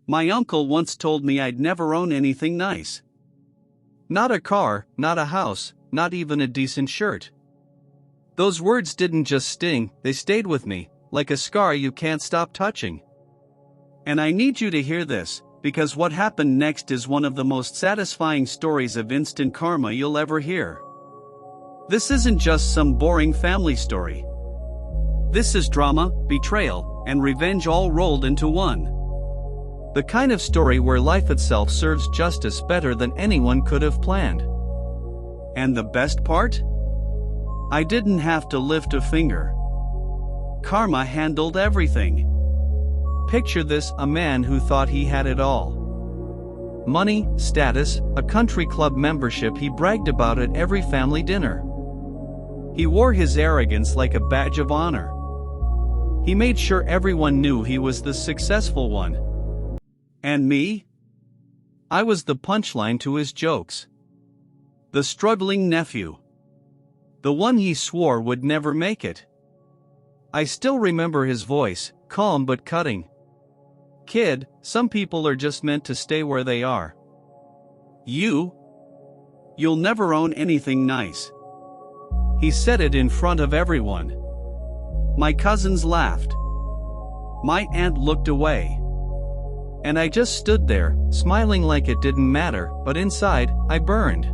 My uncle once told me I'd never own anything nice. Not a car, not a house, not even a decent shirt. Those words didn't just sting, they stayed with me, like a scar you can't stop touching. And I need you to hear this, because what happened next is one of the most satisfying stories of instant karma you'll ever hear. This isn't just some boring family story. This is drama, betrayal, and revenge all rolled into one. The kind of story where life itself serves justice better than anyone could have planned. And the best part? I didn't have to lift a finger. Karma handled everything. Picture this: a man who thought he had it all. Money, status, a country club membership he bragged about at every family dinner. He wore his arrogance like a badge of honor. He made sure everyone knew he was the successful one. And me? I was the punchline to his jokes. The struggling nephew. The one he swore would never make it. I still remember his voice, calm but cutting. Kid, some people are just meant to stay where they are. You'll never own anything nice. He said it in front of everyone. My cousins laughed. My aunt looked away. And I just stood there, smiling like it didn't matter, but inside, I burned.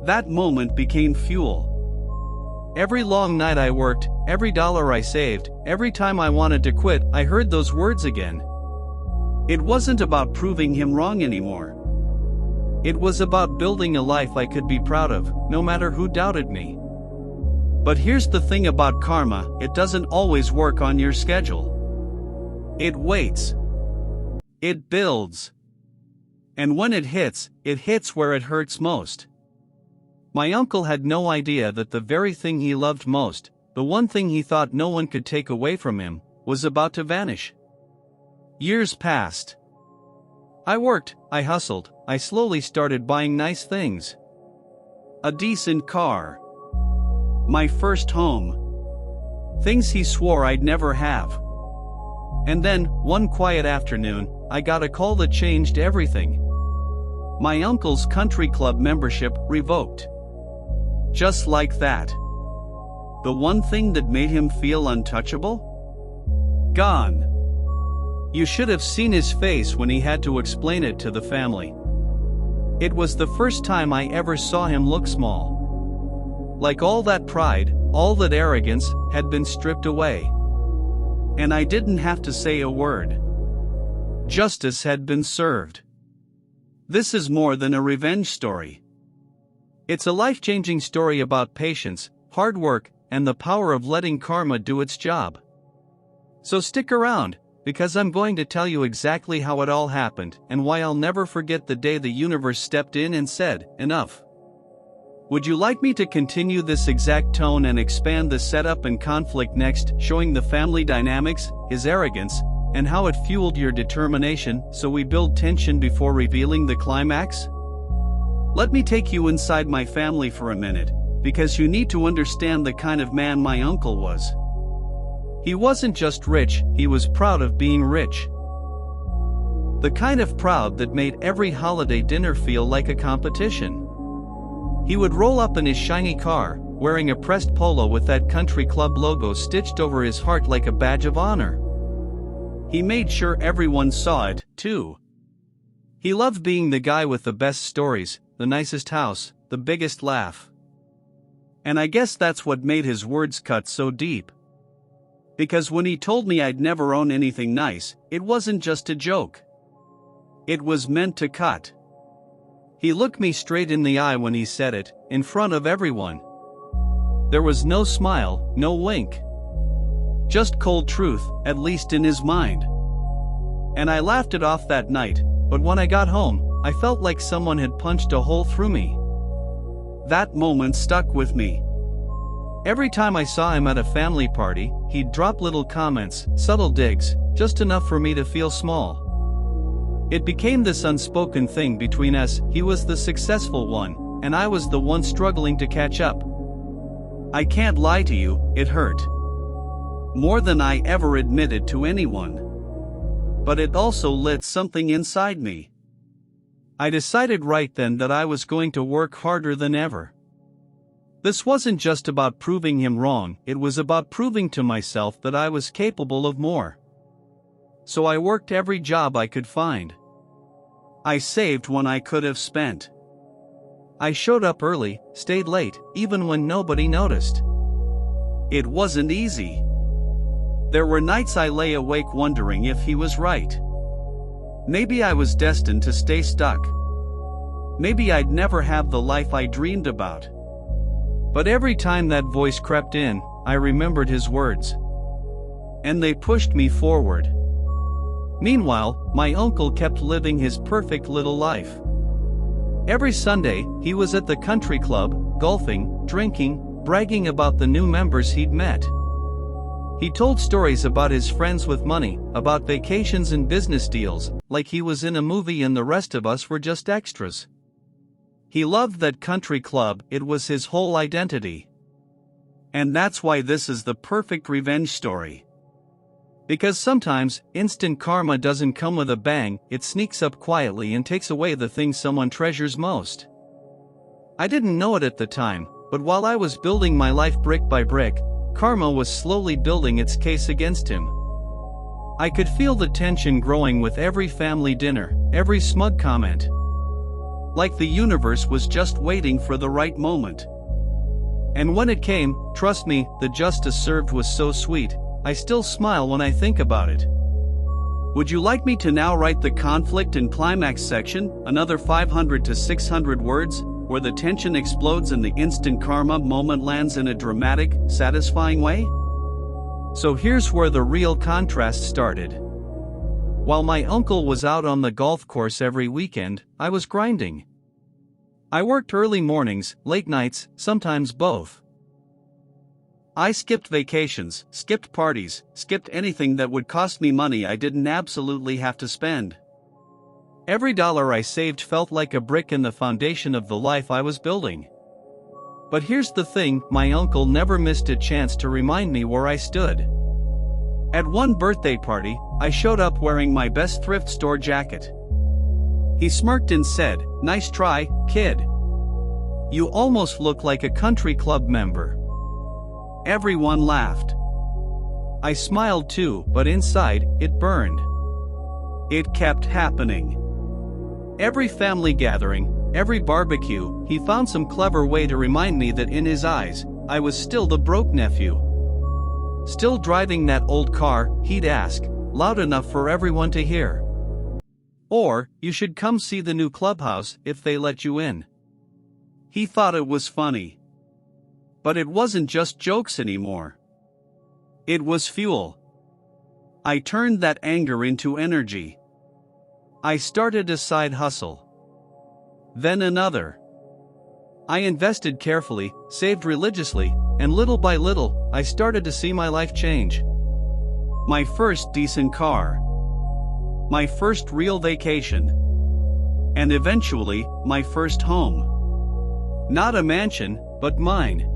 That moment became fuel. Every long night I worked, every dollar I saved, every time I wanted to quit, I heard those words again. It wasn't about proving him wrong anymore. It was about building a life I could be proud of, no matter who doubted me. But here's the thing about karma: it doesn't always work on your schedule. It waits. It builds. And when it hits where it hurts most. My uncle had no idea that the very thing he loved most, the one thing he thought no one could take away from him, was about to vanish. Years passed. I worked, I hustled, I slowly started buying nice things. A decent car. My first home. Things he swore I'd never have. And then, one quiet afternoon, I got a call that changed everything. My uncle's country club membership revoked. Just like that. The one thing that made him feel untouchable? Gone. You should have seen his face when he had to explain it to the family. It was the first time I ever saw him look small. Like all that pride, all that arrogance, had been stripped away. And I didn't have to say a word. Justice had been served. This is more than a revenge story. It's a life-changing story about patience, hard work, and the power of letting karma do its job. So stick around, because I'm going to tell you exactly how it all happened and why I'll never forget the day the universe stepped in and said, "Enough." Would you like me to continue this exact tone and expand the setup and conflict next, showing the family dynamics, his arrogance, and how it fueled your determination, so we build tension before revealing the climax? Let me take you inside my family for a minute, because you need to understand the kind of man my uncle was. He wasn't just rich, he was proud of being rich. The kind of proud that made every holiday dinner feel like a competition. He would roll up in his shiny car, wearing a pressed polo with that country club logo stitched over his heart like a badge of honor. He made sure everyone saw it, too. He loved being the guy with the best stories, the nicest house, the biggest laugh. And I guess that's what made his words cut so deep. Because when he told me I'd never own anything nice, it wasn't just a joke. It was meant to cut. He looked me straight in the eye when he said it, in front of everyone. There was no smile, no wink. Just cold truth, at least in his mind. And I laughed it off that night, but when I got home, I felt like someone had punched a hole through me. That moment stuck with me. Every time I saw him at a family party, he'd drop little comments, subtle digs, just enough for me to feel small. It became this unspoken thing between us: he was the successful one, and I was the one struggling to catch up. I can't lie to you, it hurt. More than I ever admitted to anyone. but it also lit something inside me. I decided right then that I was going to work harder than ever. This wasn't just about proving him wrong, it was about proving to myself that I was capable of more. So I worked every job I could find. I saved when I could have spent. I showed up early, stayed late, even when nobody noticed. It wasn't easy. There were nights I lay awake wondering if he was right. Maybe I was destined to stay stuck. Maybe I'd never have the life I dreamed about. But every time that voice crept in, I remembered his words. And they pushed me forward. Meanwhile, my uncle kept living his perfect little life. Every Sunday, he was at the country club, golfing, drinking, bragging about the new members he'd met. He told stories about his friends with money, about vacations and business deals, like he was in a movie and the rest of us were just extras. He loved that country club, it was his whole identity. And that's why this is the perfect revenge story. Because sometimes, instant karma doesn't come with a bang, it sneaks up quietly and takes away the thing someone treasures most. I didn't know it at the time, but while I was building my life brick by brick, karma was slowly building its case against him. I could feel the tension growing with every family dinner, every smug comment. Like the universe was just waiting for the right moment. And when it came, trust me, the justice served was so sweet, I still smile when I think about it. Would you like me to now write the conflict and climax section, another 500 to 600 words, where the tension explodes and the instant karma moment lands in a dramatic, satisfying way? So here's where the real contrast started. While my uncle was out on the golf course every weekend, I was grinding. I worked early mornings, late nights, sometimes both. I skipped vacations, skipped parties, skipped anything that would cost me money I didn't absolutely have to spend. Every dollar I saved felt like a brick in the foundation of the life I was building. But here's the thing, my uncle never missed a chance to remind me where I stood. At one birthday party, I showed up wearing my best thrift store jacket. He smirked and said, "Nice try, kid. You almost look like a country club member." Everyone laughed. I smiled too, but inside, it burned. It kept happening. Every family gathering, every barbecue, he found some clever way to remind me that in his eyes, I was still the broke nephew. Still driving that old car, he'd ask, loud enough for everyone to hear. Or, you should come see the new clubhouse if they let you in. He thought it was funny. But it wasn't just jokes anymore. It was fuel. I turned that anger into energy. I started a side hustle. Then another. I invested carefully, saved religiously, and little by little, I started to see my life change. My first decent car. My first real vacation. And eventually, my first home. Not a mansion, but mine.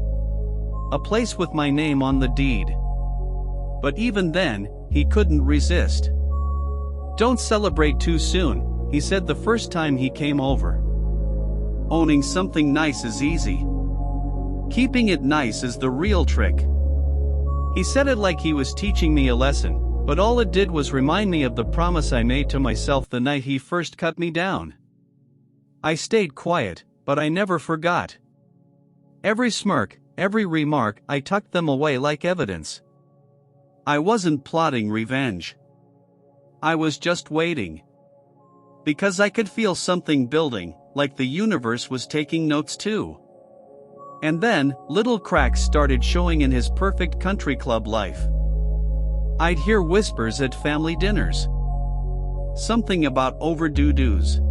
A place with my name on the deed. But even then, he couldn't resist. "Don't celebrate too soon," he said the first time he came over. Owning something nice is easy. Keeping it nice is the real trick. He said it like he was teaching me a lesson, but all it did was remind me of the promise I made to myself the night he first cut me down. I stayed quiet, but I never forgot. Every smirk, every remark, I tucked them away like evidence. I wasn't plotting revenge. I was just waiting. Because I could feel something building, like the universe was taking notes too. And then, little cracks started showing in his perfect country club life. I'd hear whispers at family dinners. Something about overdue dues.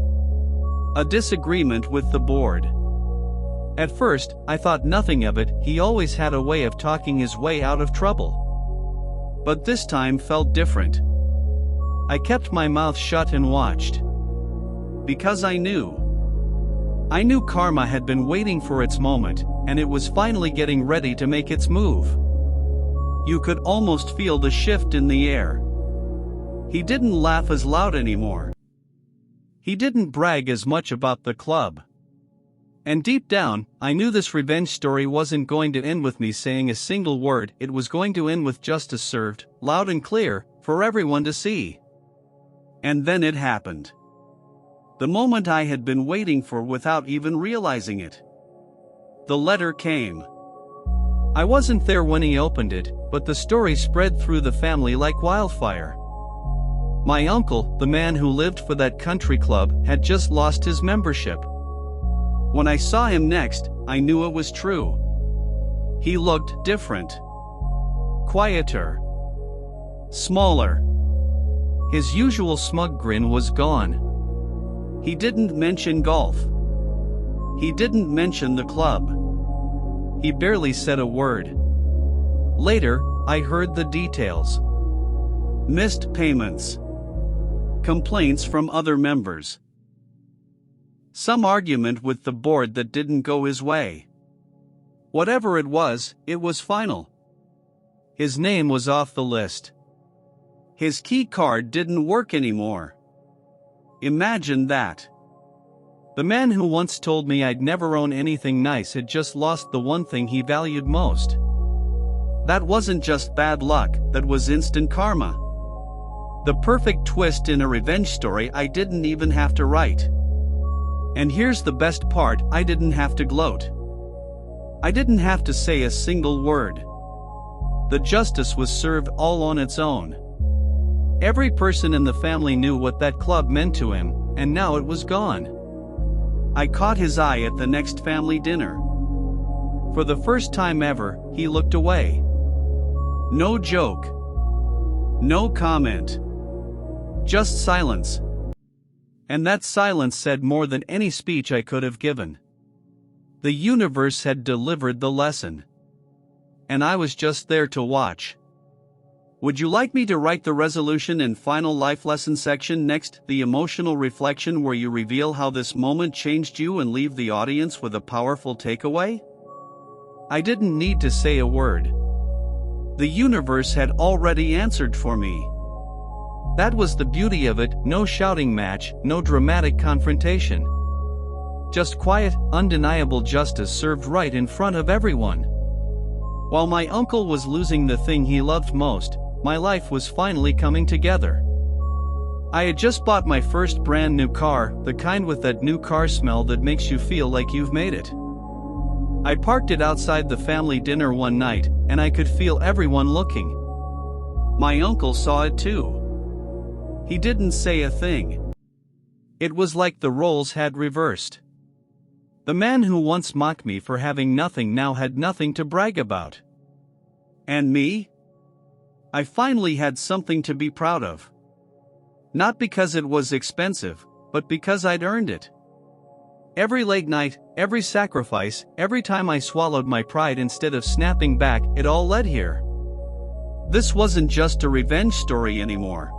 A disagreement with the board. At first, I thought nothing of it, he always had a way of talking his way out of trouble. But this time felt different. I kept my mouth shut and watched. Because I knew. I knew karma had been waiting for its moment, and it was finally getting ready to make its move. You could almost feel the shift in the air. He didn't laugh as loud anymore. He didn't brag as much about the club. And deep down, I knew this revenge story wasn't going to end with me saying a single word. It was going to end with justice served, loud and clear, for everyone to see. And then it happened. The moment I had been waiting for without even realizing it. The letter came. I wasn't there when he opened it, but the story spread through the family like wildfire. My uncle, the man who lived for that country club, had just lost his membership. When I saw him next, I knew it was true. He looked different. Quieter. Smaller. His usual smug grin was gone. He didn't mention golf. He didn't mention the club. He barely said a word. Later, I heard the details. Missed payments. Complaints from other members. Some argument with the board that didn't go his way. Whatever it was final. His name was off the list. His key card didn't work anymore. Imagine that. The man who once told me I'd never own anything nice had just lost the one thing he valued most. That wasn't just bad luck, that was instant karma. The perfect twist in a revenge story I didn't even have to write. And here's the best part, I didn't have to gloat. I didn't have to say a single word. The justice was served all on its own. Every person in the family knew what that club meant to him, and now it was gone. I caught his eye at the next family dinner. For the first time ever, he looked away. No joke. No comment. Just silence. And that silence said more than any speech I could have given. The universe had delivered the lesson. And I was just there to watch. Would you like me to write the resolution and final life lesson section next, the emotional reflection where you reveal how this moment changed you and leave the audience with a powerful takeaway? I didn't need to say a word. The universe had already answered for me. That was the beauty of it, no shouting match, no dramatic confrontation. Just quiet, undeniable justice served right in front of everyone. While my uncle was losing the thing he loved most, my life was finally coming together. I had just bought my first brand new car, the kind with that new car smell that makes you feel like you've made it. I parked it outside the family dinner one night, and I could feel everyone looking. My uncle saw it too. He didn't say a thing. It was like the roles had reversed. The man who once mocked me for having nothing now had nothing to brag about. And me? I finally had something to be proud of. Not because it was expensive, but because I'd earned it. Every late night, every sacrifice, every time I swallowed my pride instead of snapping back, it all led here. This wasn't just a revenge story anymore.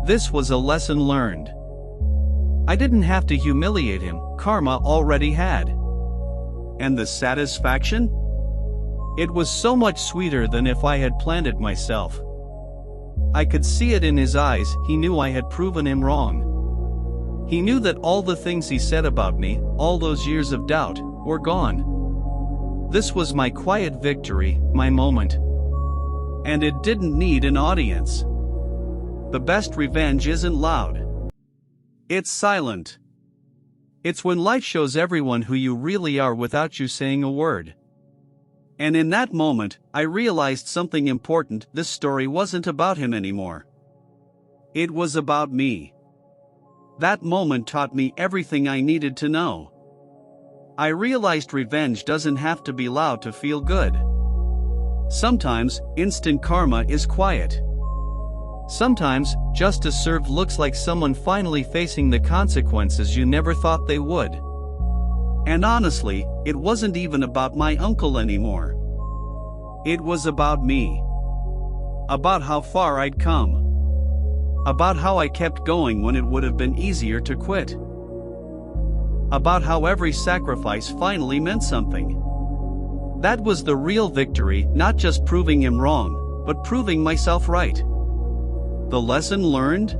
This was a lesson learned. I didn't have to humiliate him, karma already had. And the satisfaction? It was so much sweeter than if I had planned it myself. I could see it in his eyes, he knew I had proven him wrong. He knew that all the things he said about me, all those years of doubt, were gone. This was my quiet victory, my moment. And it didn't need an audience. The best revenge isn't loud. It's silent. It's when life shows everyone who you really are without you saying a word. And in that moment, I realized something important. This story wasn't about him anymore. It was about me. That moment taught me everything I needed to know. I realized revenge doesn't have to be loud to feel good. Sometimes, instant karma is quiet. Sometimes, justice served looks like someone finally facing the consequences you never thought they would. And honestly, it wasn't even about my uncle anymore. It was about me. About how far I'd come. About how I kept going when it would have been easier to quit. About how every sacrifice finally meant something. That was the real victory, not just proving him wrong, but proving myself right. The lesson learned?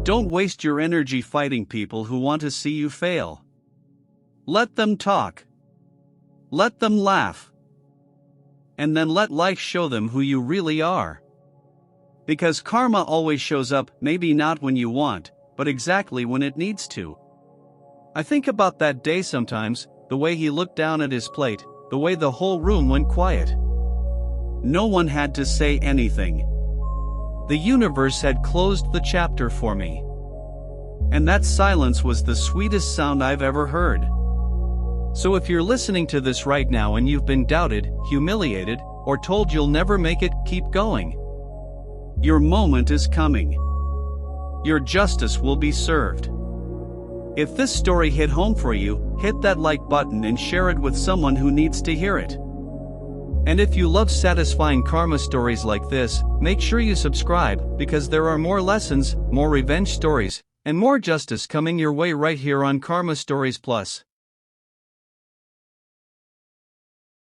Don't waste your energy fighting people who want to see you fail. Let them talk. Let them laugh. And then let life show them who you really are. Because karma always shows up, maybe not when you want, but exactly when it needs to. I think about that day sometimes, the way he looked down at his plate, the way the whole room went quiet. No one had to say anything. The universe had closed the chapter for me. And that silence was the sweetest sound I've ever heard. So if you're listening to this right now and you've been doubted, humiliated, or told you'll never make it, keep going. Your moment is coming. Your justice will be served. If this story hit home for you, hit that like button and share it with someone who needs to hear it. And if you love satisfying karma stories like this, make sure you subscribe, because there are more lessons, more revenge stories, and more justice coming your way right here on Karma Stories Plus.